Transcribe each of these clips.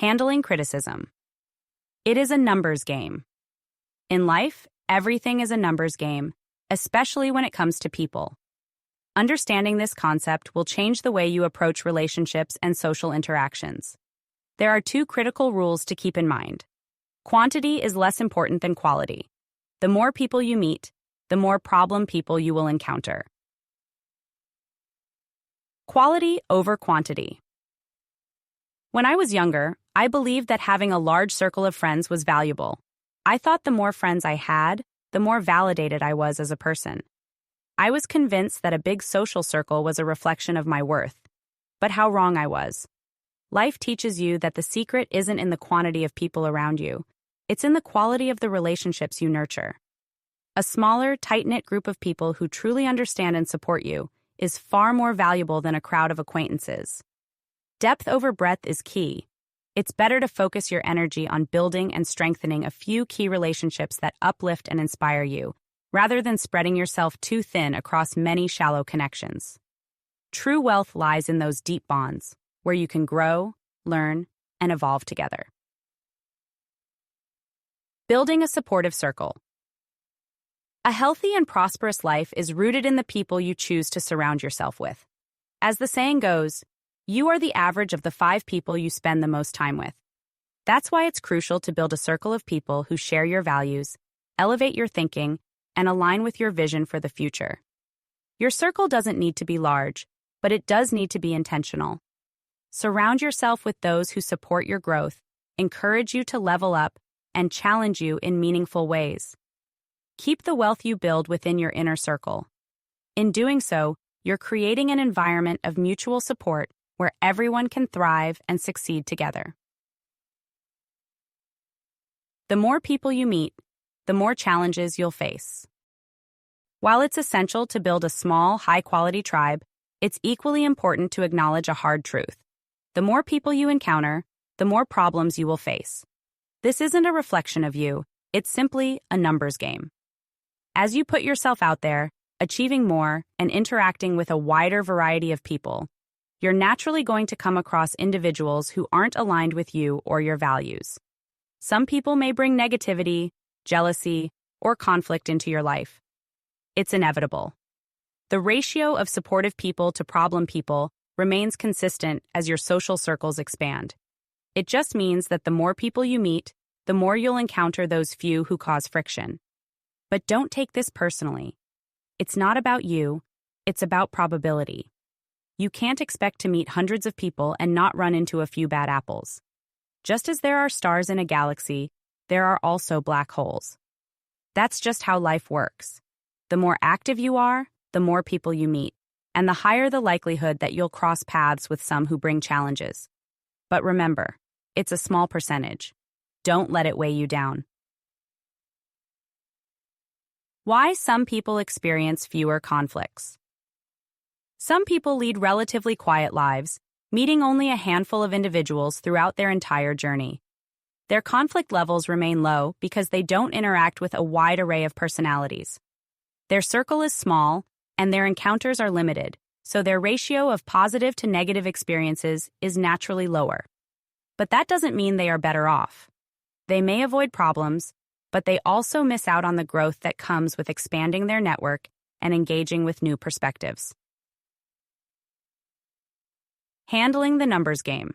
Handling criticism. It is a numbers game. In life, everything is a numbers game, especially when it comes to people. Understanding this concept will change the way you approach relationships and social interactions. There are two critical rules to keep in mind. Quantity is less important than quality. The more people you meet, the more problem people you will encounter. Quality over quantity. When I was younger, I believed that having a large circle of friends was valuable. I thought the more friends I had, the more validated I was as a person. I was convinced that a big social circle was a reflection of my worth. But how wrong I was. Life teaches you that the secret isn't in the quantity of people around you. It's in the quality of the relationships you nurture. A smaller, tight-knit group of people who truly understand and support you is far more valuable than a crowd of acquaintances. Depth over breadth is key. It's better to focus your energy on building and strengthening a few key relationships that uplift and inspire you, rather than spreading yourself too thin across many shallow connections. True wealth lies in those deep bonds, where you can grow, learn, and evolve together. Building a supportive circle. A healthy and prosperous life is rooted in the people you choose to surround yourself with. As the saying goes, you are the average of the 5 people you spend the most time with. That's why it's crucial to build a circle of people who share your values, elevate your thinking, and align with your vision for the future. Your circle doesn't need to be large, but it does need to be intentional. Surround yourself with those who support your growth, encourage you to level up, and challenge you in meaningful ways. Keep the wealth you build within your inner circle. In doing so, you're creating an environment of mutual support where everyone can thrive and succeed together. The more people you meet, the more challenges you'll face. While it's essential to build a small, high-quality tribe, it's equally important to acknowledge a hard truth. The more people you encounter, the more problems you will face. This isn't a reflection of you, it's simply a numbers game. As you put yourself out there, achieving more, and interacting with a wider variety of people, you're naturally going to come across individuals who aren't aligned with you or your values. Some people may bring negativity, jealousy, or conflict into your life. It's inevitable. The ratio of supportive people to problem people remains consistent as your social circles expand. It just means that the more people you meet, the more you'll encounter those few who cause friction. But don't take this personally. It's not about you, it's about probability. You can't expect to meet hundreds of people and not run into a few bad apples. Just as there are stars in a galaxy, there are also black holes. That's just how life works. The more active you are, the more people you meet, and the higher the likelihood that you'll cross paths with some who bring challenges. But remember, it's a small percentage. Don't let it weigh you down. Why some people experience fewer conflicts. Some people lead relatively quiet lives, meeting only a handful of individuals throughout their entire journey. Their conflict levels remain low because they don't interact with a wide array of personalities. Their circle is small, and their encounters are limited, so their ratio of positive to negative experiences is naturally lower. But that doesn't mean they are better off. They may avoid problems, but they also miss out on the growth that comes with expanding their network and engaging with new perspectives. Handling the numbers game.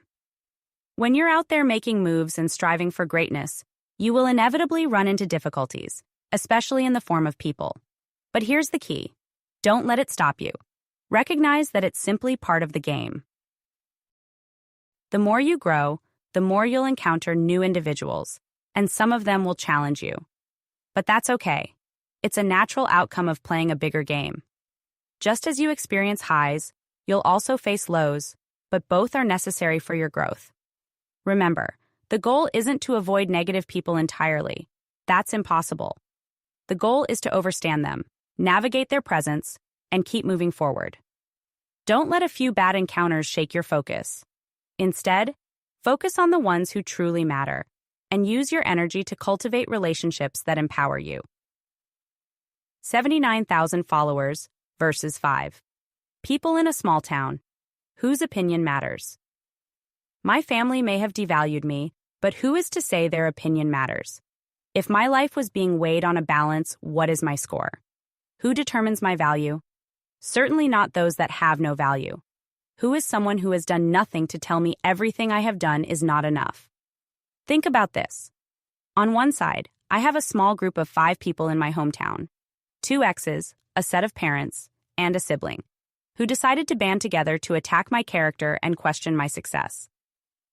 When you're out there making moves and striving for greatness, you will inevitably run into difficulties, especially in the form of people. But here's the key. Don't let it stop you. Recognize that it's simply part of the game. The more you grow, the more you'll encounter new individuals, and some of them will challenge you. But that's okay. It's a natural outcome of playing a bigger game. Just as you experience highs, you'll also face lows, but both are necessary for your growth. Remember, the goal isn't to avoid negative people entirely. That's impossible. The goal is to overstand them, navigate their presence, and keep moving forward. Don't let a few bad encounters shake your focus. Instead, focus on the ones who truly matter, and use your energy to cultivate relationships that empower you. 79,000 followers versus 5. People in a small town. Whose opinion matters? My family may have devalued me, but who is to say their opinion matters? If my life was being weighed on a balance, what is my score? Who determines my value? Certainly not those that have no value. Who is someone who has done nothing to tell me everything I have done is not enough? Think about this. On one side, I have a small group of 5 people in my hometown, 2 exes, a set of parents, and a sibling, who decided to band together to attack my character and question my success.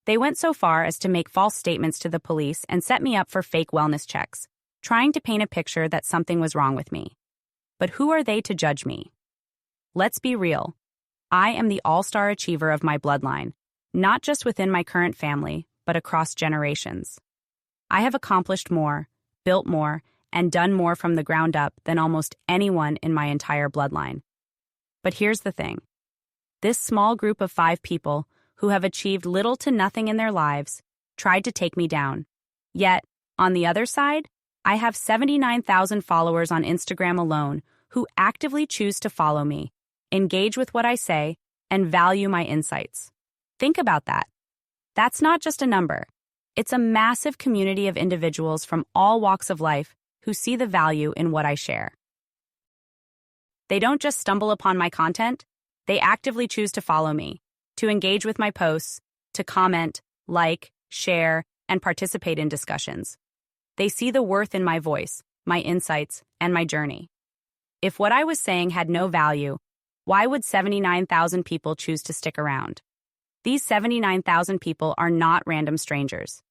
They went so far as to make false statements to the police and set me up for fake wellness checks, trying to paint a picture that something was wrong with me. But who are they to judge me? Let's be real. I am the all-star achiever of my bloodline, not just within my current family, but across generations. I have accomplished more, built more, and done more from the ground up than almost anyone in my entire bloodline. But here's the thing. This small group of 5 people who have achieved little to nothing in their lives tried to take me down. Yet, on the other side, I have 79,000 followers on Instagram alone who actively choose to follow me, engage with what I say, and value my insights. Think about that. That's not just a number. It's a massive community of individuals from all walks of life who see the value in what I share. They don't just stumble upon my content, they actively choose to follow me, to engage with my posts, to comment, like, share, and participate in discussions. They see the worth in my voice, my insights, and my journey. If what I was saying had no value, why would 79,000 people choose to stick around? These 79,000 people are not random strangers.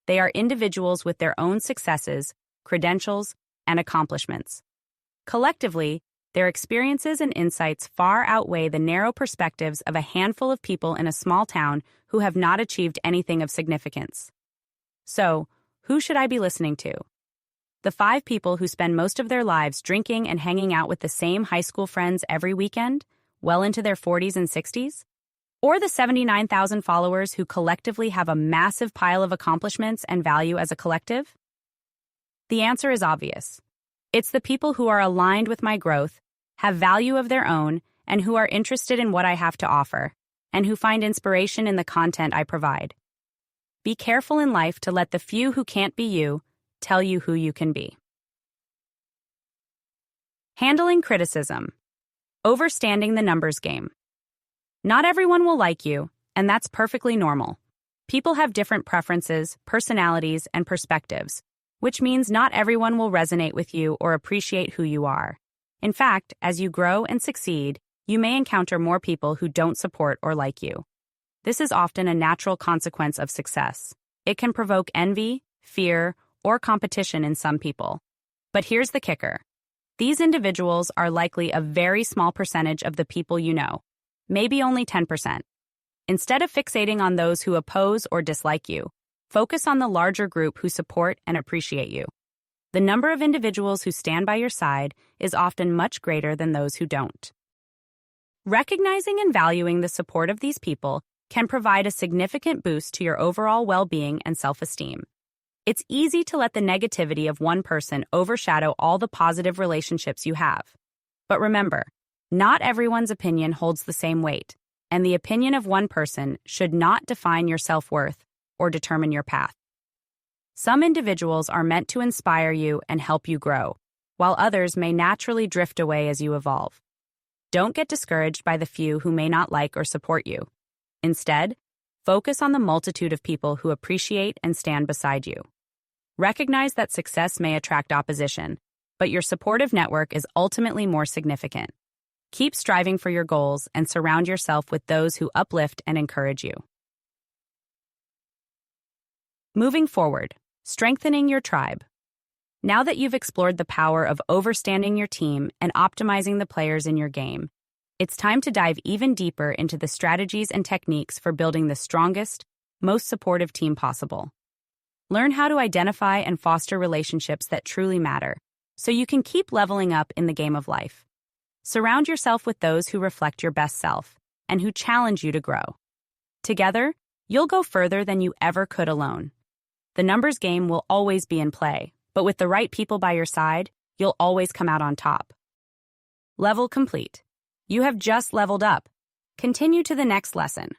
They are individuals with their own successes, credentials, and accomplishments. Collectively, their experiences and insights far outweigh the narrow perspectives of a handful of people in a small town who have not achieved anything of significance. So, who should I be listening to? The 5 people who spend most of their lives drinking and hanging out with the same high school friends every weekend, well into their 40s and 60s? Or the 79,000 followers who collectively have a massive pile of accomplishments and value as a collective? The answer is obvious. It's the people who are aligned with my growth, have value of their own, and who are interested in what I have to offer, and who find inspiration in the content I provide. Be careful in life to let the few who can't be you tell you who you can be. Handling criticism. Overstanding the numbers game. Not everyone will like you, and that's perfectly normal. People have different preferences, personalities, and perspectives, which means not everyone will resonate with you or appreciate who you are. In fact, as you grow and succeed, you may encounter more people who don't support or like you. This is often a natural consequence of success. It can provoke envy, fear, or competition in some people. But here's the kicker. These individuals are likely a very small percentage of the people you know, maybe only 10%. Instead of fixating on those who oppose or dislike you, focus on the larger group who support and appreciate you. The number of individuals who stand by your side is often much greater than those who don't. Recognizing and valuing the support of these people can provide a significant boost to your overall well-being and self-esteem. It's easy to let the negativity of one person overshadow all the positive relationships you have. But remember, not everyone's opinion holds the same weight, and the opinion of one person should not define your self-worth or determine your path. Some individuals are meant to inspire you and help you grow, while others may naturally drift away as you evolve. Don't get discouraged by the few who may not like or support you. Instead, focus on the multitude of people who appreciate and stand beside you. Recognize that success may attract opposition, but your supportive network is ultimately more significant. Keep striving for your goals and surround yourself with those who uplift and encourage you. Moving forward, strengthening your tribe. Now that you've explored the power of overstanding your team and optimizing the players in your game, it's time to dive even deeper into the strategies and techniques for building the strongest, most supportive team possible. Learn how to identify and foster relationships that truly matter, so you can keep leveling up in the game of life. Surround yourself with those who reflect your best self and who challenge you to grow. Together, you'll go further than you ever could alone. The numbers game will always be in play, but with the right people by your side, you'll always come out on top. Level complete. You have just leveled up. Continue to the next lesson.